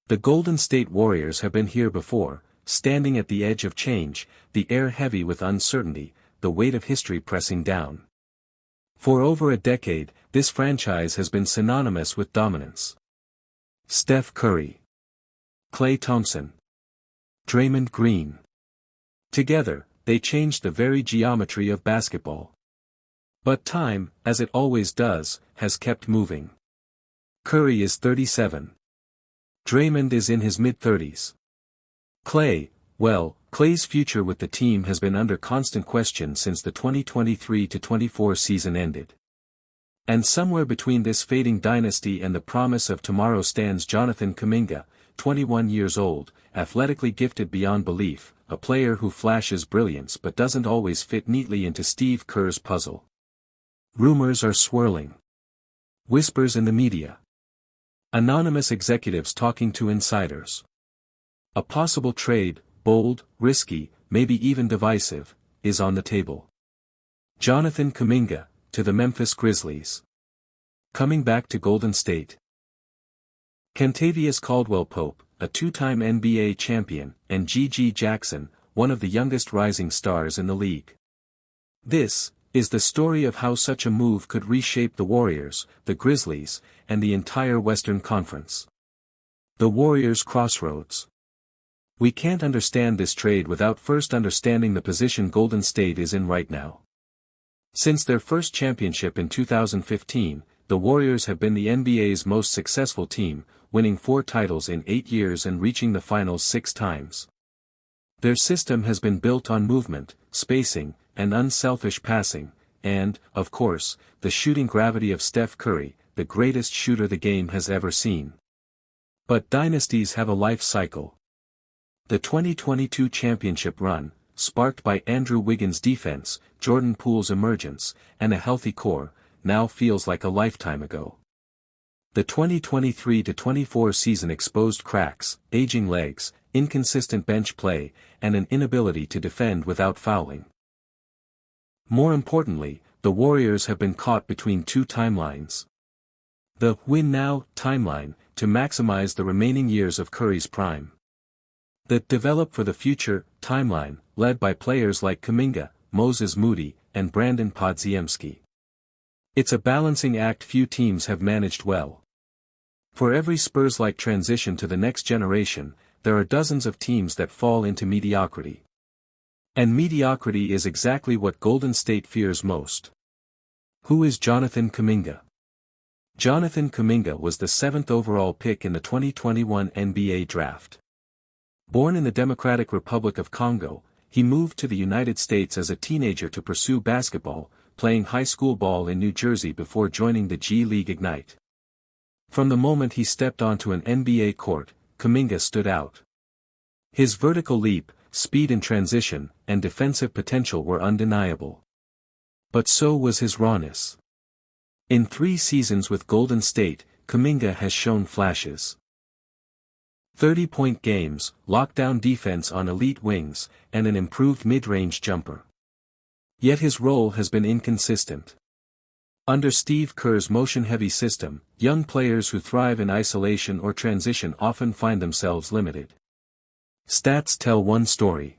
The Golden State Warriors have been here before, standing at the edge of change, the air heavy with uncertainty, the weight of history pressing down. For over a decade, this franchise has been synonymous with dominance. Steph Curry, Klay Thompson, Draymond Green. Together, they changed the very geometry of basketball. But time, as it always does, has kept moving. Curry is 37. Draymond is in his mid-30s. Klay's future with the team has been under constant question since the 2023-24 season ended. And somewhere between this fading dynasty and the promise of tomorrow stands Jonathan Kuminga, 21 years old, athletically gifted beyond belief, a player who flashes brilliance but doesn't always fit neatly into Steve Kerr's puzzle. Rumors are swirling. Whispers in the media. Anonymous executives talking to insiders. A possible trade, bold, risky, maybe even divisive, is on the table. Jonathan Kuminga, to the Memphis Grizzlies. Coming back to Golden State. Kentavious Caldwell-Pope, a two-time NBA champion, and G.G. Jackson, one of the youngest rising stars in the league. This is the story of how such a move could reshape the Warriors, the Grizzlies, and the entire Western Conference. The Warriors' crossroads. We can't understand this trade without first understanding the position Golden State is in right now. Since their first championship in 2015, the Warriors have been the NBA's most successful team, winning 4 titles in 8 years and reaching the finals 6 times. Their system has been built on movement, spacing, and unselfish passing, and, of course, the shooting gravity of Steph Curry, the greatest shooter the game has ever seen. But dynasties have a life cycle. The 2022 championship run, sparked by Andrew Wiggins' defense, Jordan Poole's emergence, and a healthy core, now feels like a lifetime ago. The 2023-24 season exposed cracks, aging legs, inconsistent bench play, and an inability to defend without fouling. More importantly, the Warriors have been caught between 2 timelines. The win now timeline, to maximize the remaining years of Curry's prime. The develop for the future timeline, led by players like Kuminga, Moses Moody, and Brandon Podziemski. It's a balancing act few teams have managed well. For every Spurs-like transition to the next generation, there are dozens of teams that fall into mediocrity. And mediocrity is exactly what Golden State fears most. Who is Jonathan Kuminga? Jonathan Kuminga was the 7th overall pick in the 2021 NBA Draft. Born in the Democratic Republic of Congo, he moved to the United States as a teenager to pursue basketball, playing high school ball in New Jersey before joining the G League Ignite. From the moment he stepped onto an NBA court, Kuminga stood out. His vertical leap, speed in transition, and defensive potential were undeniable. But so was his rawness. In 3 seasons with Golden State, Kuminga has shown flashes. 30-point games, lockdown defense on elite wings, and an improved mid-range jumper. Yet his role has been inconsistent. Under Steve Kerr's motion-heavy system, young players who thrive in isolation or transition often find themselves limited. Stats tell one story.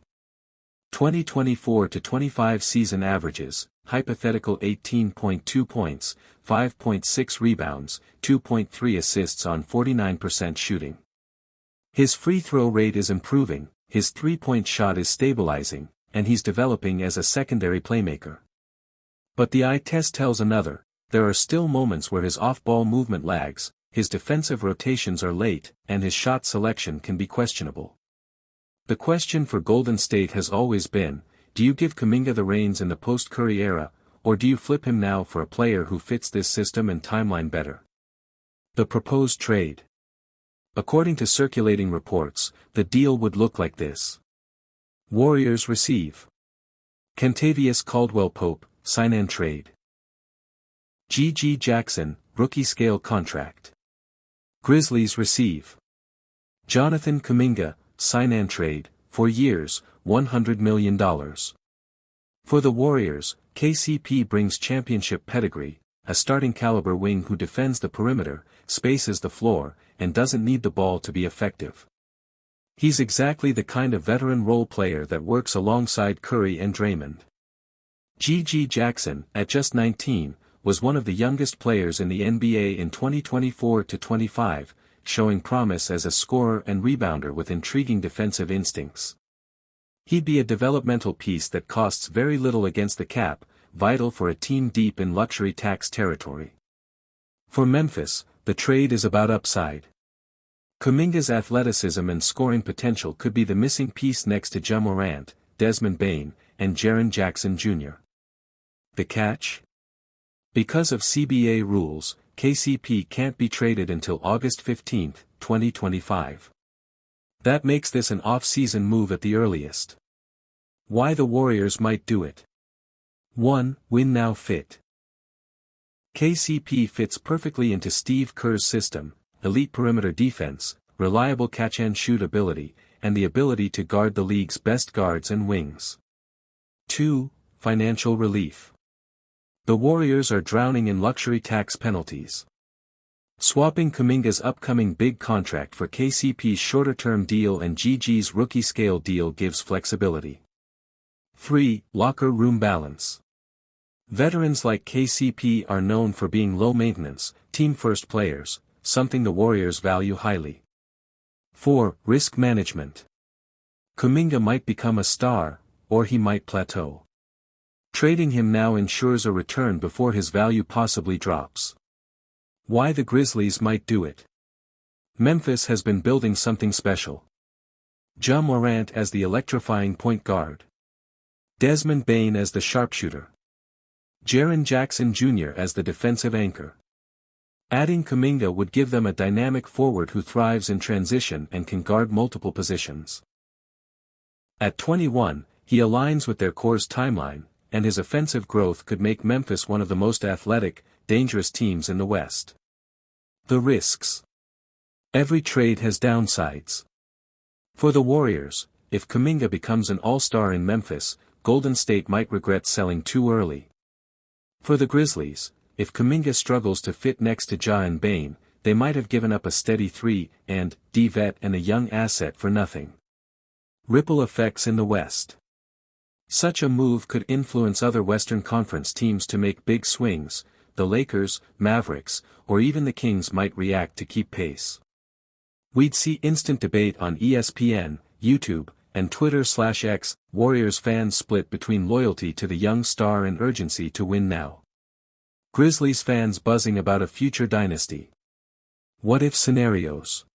2024-25 season averages, hypothetical 18.2 points, 5.6 rebounds, 2.3 assists on 49% shooting. His free throw rate is improving, his three-point shot is stabilizing, and he's developing as a secondary playmaker. But the eye test tells another. There are still moments where his off-ball movement lags, his defensive rotations are late, and his shot selection can be questionable. The question for Golden State has always been, do you give Kuminga the reins in the post-Curry era, or do you flip him now for a player who fits this system and timeline better? The proposed trade. According to circulating reports, the deal would look like this. Warriors receive Kentavious Caldwell-Pope, sign-and trade. G.G. Jackson, rookie-scale contract. Grizzlies receive Jonathan Kuminga, sign-and trade, 4 years, $100 million. For the Warriors, KCP brings championship pedigree, a starting caliber wing who defends the perimeter, spaces the floor, and doesn't need the ball to be effective. He's exactly the kind of veteran role player that works alongside Curry and Draymond. GG Jackson, at just 19, was one of the youngest players in the NBA in 2024-25, showing promise as a scorer and rebounder with intriguing defensive instincts. He'd be a developmental piece that costs very little against the cap, vital for a team deep in luxury tax territory. For Memphis, the trade is about upside. Kuminga's athleticism and scoring potential could be the missing piece next to Ja Morant, Desmond Bane, and Jaren Jackson Jr. The catch? Because of CBA rules, KCP can't be traded until August 15, 2025. That makes this an off-season move at the earliest. Why the Warriors might do it. 1. Win now fit. KCP fits perfectly into Steve Kerr's system, elite perimeter defense, reliable catch-and-shoot ability, and the ability to guard the league's best guards and wings. 2. Financial relief. The Warriors are drowning in luxury tax penalties. Swapping Kuminga's upcoming big contract for KCP's shorter-term deal and GG's rookie-scale deal gives flexibility. 3. Locker room balance. Veterans like KCP are known for being low-maintenance, team-first players, something the Warriors value highly. 4. Risk management. Kuminga might become a star, or he might plateau. Trading him now ensures a return before his value possibly drops. Why the Grizzlies might do it. Memphis has been building something special. Ja Morant as the electrifying point guard. Desmond Bane as the sharpshooter. Jaren Jackson Jr. as the defensive anchor. Adding Kuminga would give them a dynamic forward who thrives in transition and can guard multiple positions. At 21, he aligns with their core's timeline, and his offensive growth could make Memphis one of the most athletic, dangerous teams in the West. The risks. Every trade has downsides. For the Warriors, if Kuminga becomes an all-star in Memphis, Golden State might regret selling too early. For the Grizzlies, if Kuminga struggles to fit next to Ja and Bane, they might have given up a steady 3-and-D vet and a young asset for nothing. Ripple effects in the West. Such a move could influence other Western Conference teams to make big swings. The Lakers, Mavericks, or even the Kings might react to keep pace. We'd see instant debate on ESPN, YouTube, and Twitter/X, Warriors fans split between loyalty to the young star and urgency to win now. Grizzlies fans buzzing about a future dynasty. What-if scenarios.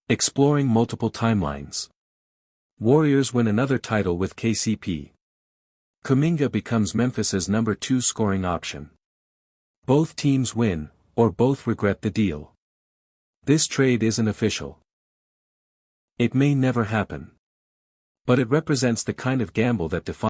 Exploring multiple timelines. Warriors win another title with KCP. Kuminga becomes Memphis's number 2 scoring option. Both teams win, or both regret the deal. This trade isn't official. It may never happen. But it represents the kind of gamble that defines